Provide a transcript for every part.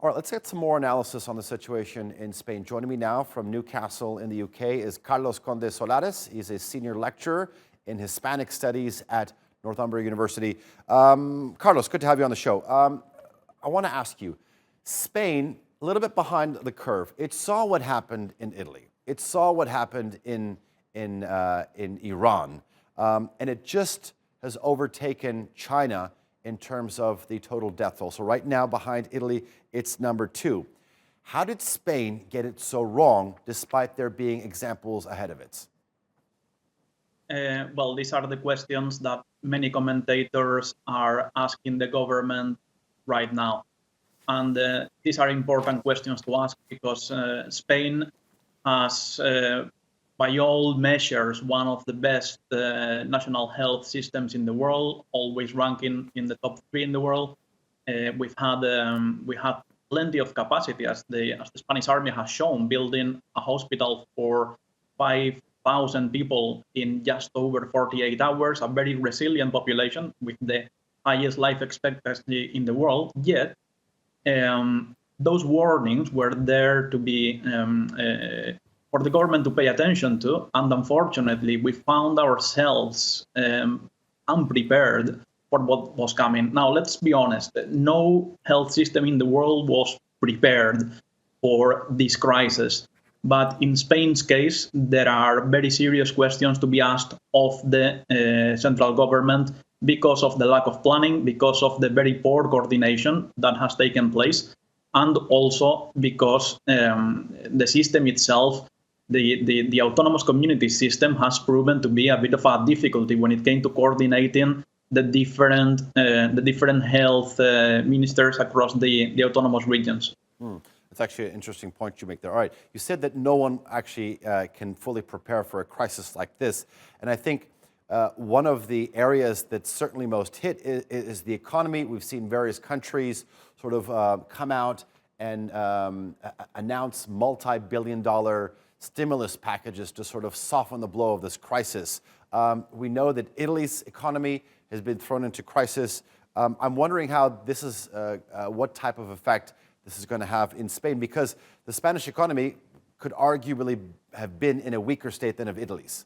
All right, let's get some more analysis on the situation in Spain. Joining me now from Newcastle in the UK is Carlos Conde Solares. He's a senior lecturer in Hispanic Studies at Northumbria University. Carlos, good to have you on the show. I want to ask you, Spain, a little bit behind the curve. It saw what happened in Italy. It saw what happened in Iran, and it just has overtaken China in terms of the total death toll. So right now, behind Italy, it's number 2. How did Spain get it so wrong, despite there being examples ahead of it? Well, these are the questions that many commentators are asking the government right now. And these are important questions to ask because Spain has, by all measures, one of the best national health systems in the world, always ranking in the top 3 in the world. We have plenty of capacity, as the Spanish army has shown, building a hospital for 5,000 people in just over 48 hours, a very resilient population with the highest life expectancy in the world. Yet, those warnings were there to be for the government to pay attention to, and unfortunately, we found ourselves unprepared for what was coming. Now, let's be honest, no health system in the world was prepared for this crisis. But in Spain's case, there are very serious questions to be asked of the central government because of the lack of planning, because of the very poor coordination that has taken place, and also because the system itself, the autonomous community system, has proven to be a bit of a difficulty when it came to coordinating the different health ministers across the autonomous regions. That's actually an interesting point you make there. All right, you said that no one actually can fully prepare for a crisis like this, and I think one of the areas that's certainly most hit is the economy. We've seen various countries sort of come out and announce multi-billion-dollar stimulus packages to sort of soften the blow of this crisis. We know that Italy's economy has been thrown into crisis. I'm wondering how this is, what type of effect this is going to have in Spain, because the Spanish economy could arguably have been in a weaker state than of Italy's.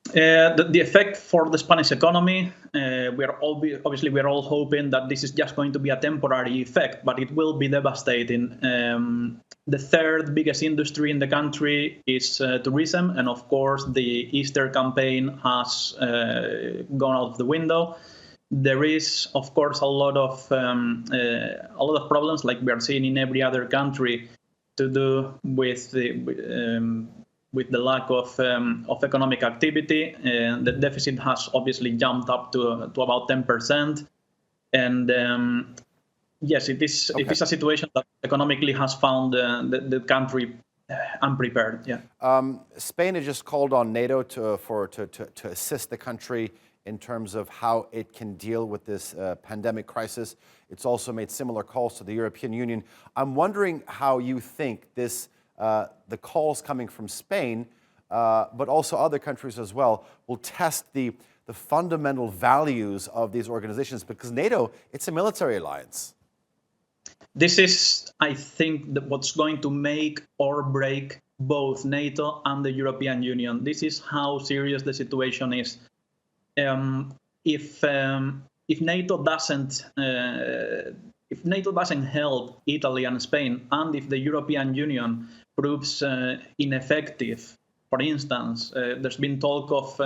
The effect for the Spanish economy, we are all hoping that this is just going to be a temporary effect, but it will be devastating. The third biggest industry in the country is tourism, and of course the Easter campaign has gone out of the window. There is, of course, a lot of problems, like we are seeing in every other country, to do with the lack of economic activity. The deficit has obviously jumped up to about 10%, and yes, it is a situation that economically has found the country unprepared. Yeah. Spain has just called on NATO to assist the country in terms of how it can deal with this pandemic crisis. It's also made similar calls to the European Union. I'm wondering how you think this, the calls coming from Spain, but also other countries as well, will test the fundamental values of these organizations, because NATO, it's a military alliance. This is, I think, what's going to make or break both NATO and the European Union. This is how serious the situation is. If NATO doesn't help Italy and Spain, and if the European Union proves ineffective, for instance, there's been talk of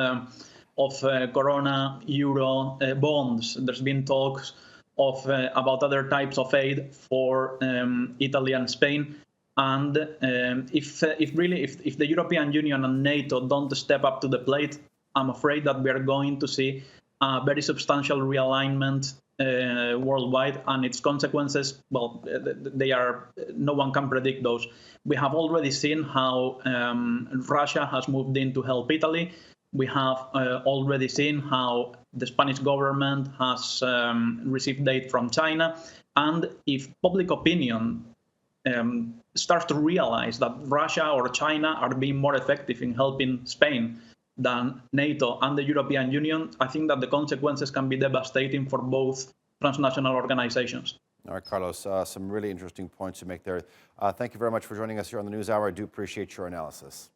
Corona Euro bonds. There's been talks of about other types of aid for Italy and Spain. And if the European Union and NATO don't step up to the plate, I'm afraid that we are going to see a very substantial realignment worldwide, and its consequences, well, no one can predict those. We have already seen how Russia has moved in to help Italy. We have already seen how the Spanish government has received aid from China. And if public opinion starts to realize that Russia or China are being more effective in helping Spain than NATO and the European Union, I think that the consequences can be devastating for both transnational organizations. All right, Carlos, some really interesting points to make there. Thank you very much for joining us here on the NewsHour. I do appreciate your analysis.